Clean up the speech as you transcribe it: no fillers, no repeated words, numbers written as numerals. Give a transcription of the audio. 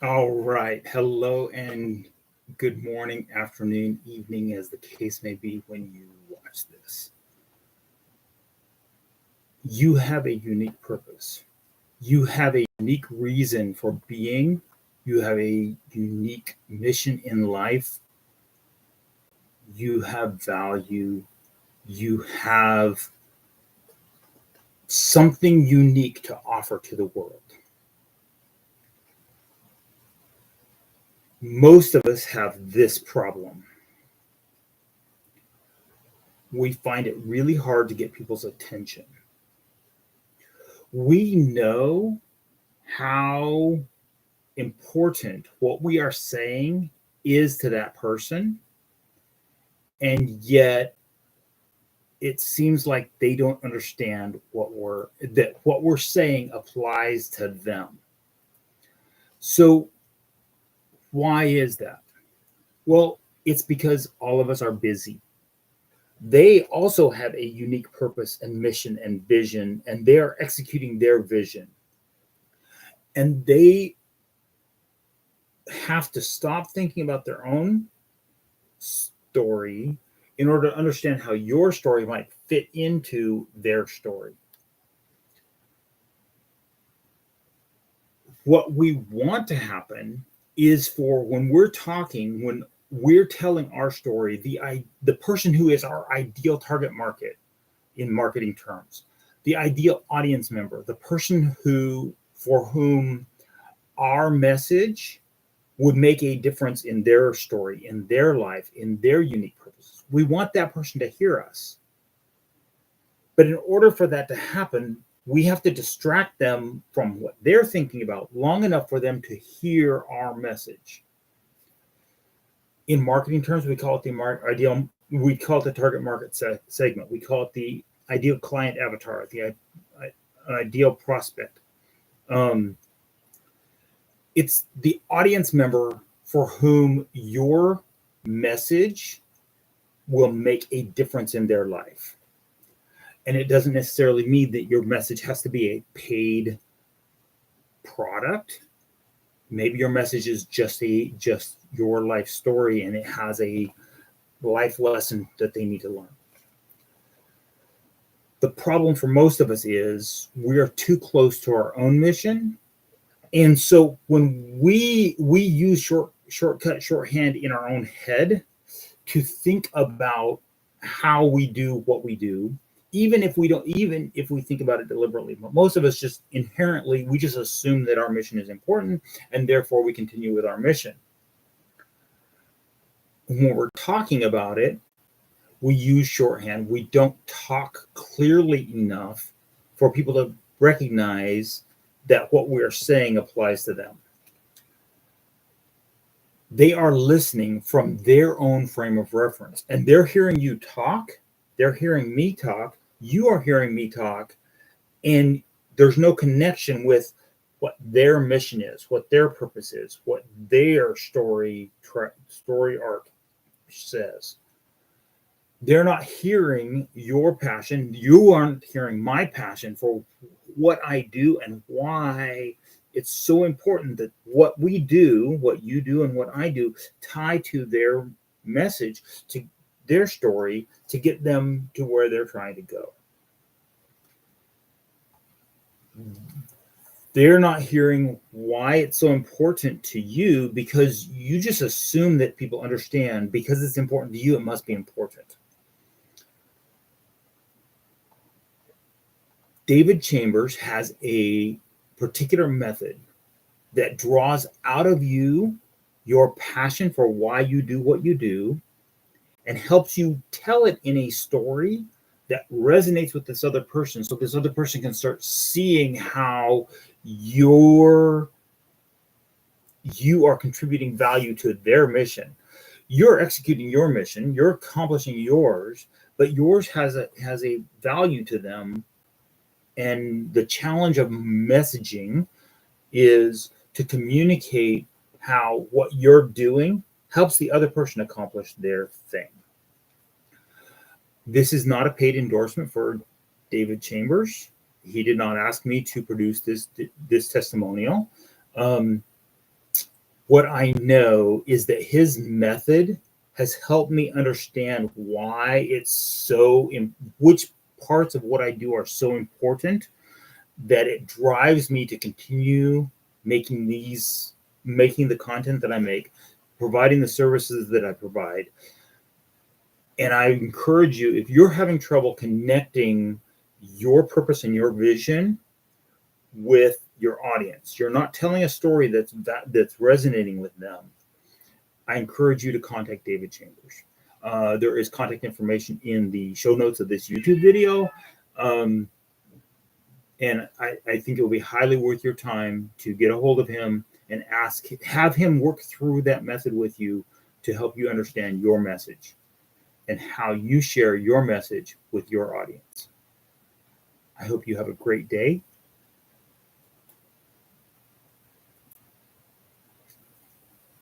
All right. Hello and good morning, afternoon, evening, as the case may be when you watch this. You have a unique purpose. You have a unique reason for being. You have a unique mission in life. You have value. You have something unique to offer to the world. Most of us have this problem. We find it really hard to get people's attention. We know how important what we are saying is to that person, and yet it seems like they don't understand what we're saying applies to them. So why is that? Well, it's because all of us are busy. They also have a unique purpose and mission and vision, and they are executing their vision, and they have to stop thinking about their own story in order to understand how your story might fit into their story. What we want to happen is for when we're talking, when we're telling our story, the person who is our ideal target market in marketing terms, the ideal audience member, the person who for whom our message would make a difference in their story, in their life, in their unique purposes. We want that person to hear us. But in order for that to happen, we have to distract them from what they're thinking about long enough for them to hear our message. In marketing terms, we call it we call it the target market segment. We call it the ideal client avatar, the ideal prospect. Um, it's the audience member for whom your message will make a difference in their life. And it doesn't necessarily mean that your message has to be a paid product. Maybe your message is just your life story and it has a life lesson that they need to learn. The problem for most of us is we are too close to our own mission. And so when we use shorthand in our own head to think about how we do what we do, even if we think about it deliberately, but most of us just inherently, we just assume that our mission is important and therefore we continue with our mission. When we're talking about it, we use shorthand. We don't talk clearly enough for people to recognize that what we're saying applies to them. They are listening from their own frame of reference, and they're hearing you talk. They're hearing me talk. You are hearing me talk, and there's no connection with what their mission is, what their purpose is, what their story arc says. They're not hearing your passion. You aren't hearing my passion for what I do and why it's so important that what we do, what you do, and what I do tie to their message, to their story, to get them to where they're trying to go. They're not hearing why it's so important to you because you just assume that people understand because it's important to you, it must be important. David Chambers has a particular method that draws out of you your passion for why you do what you do and helps you tell it in a story that resonates with this other person so this other person can start seeing how you are contributing value to their mission. You're executing your mission, you're accomplishing yours, but yours has a value to them. And the challenge of messaging is to communicate how what you're doing helps the other person accomplish their thing. This is not a paid endorsement for David Chambers. He did not ask me to produce this testimonial. What I know is that his method has helped me understand why it's so, which parts of what I do are so important, that it drives me to continue making making the content that I make, providing the services that I provide. And I encourage you, if you're having trouble connecting your purpose and your vision with your audience, you're not telling a story that's resonating with them, I encourage you to contact David Chambers. There is contact information in the show notes of this YouTube video. And I think it will be highly worth your time to get a hold of him and have him work through that method with you to help you understand your message and how you share your message with your audience. I hope you have a great day.